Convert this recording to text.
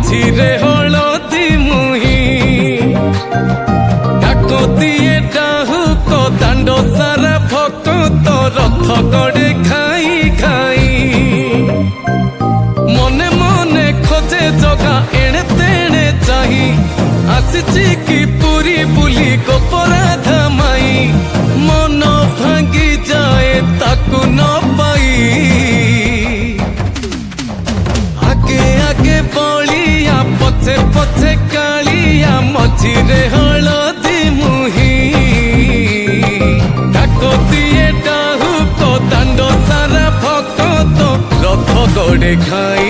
ମଝିରେ ହଳଦୀ ମୁହିଁ କାକତିଏ ଡାହୁକ ଦାଣ୍ଡ ସାରା ଭକତ ରଥ ଗଡ଼େ ଖାଇ ଖାଇ ମନେ ମନେ ଖୋଜେ ଜଗା ଏଣେ ତେଣେ ଚାହିଁ ଆସିଛି କି ପୁରୀ ବୁଲି ଗୋପରାଧା ମାଇ ମନ ଭାଙ୍ଗି ଯାଏ ତାକୁ ନ ପାଇ ଆଗେ ଆଗେ ବଳିଆ ପଛେ ପଛେ କାଳିଆ ମଝିରେ ହଳଦୀ ମୁହିଁ କାକତିଏ ଡାହୁକ ଦାଣ୍ଡ ସାରା ଭକତ ରଥ ଗଡ଼େ ଖାଇ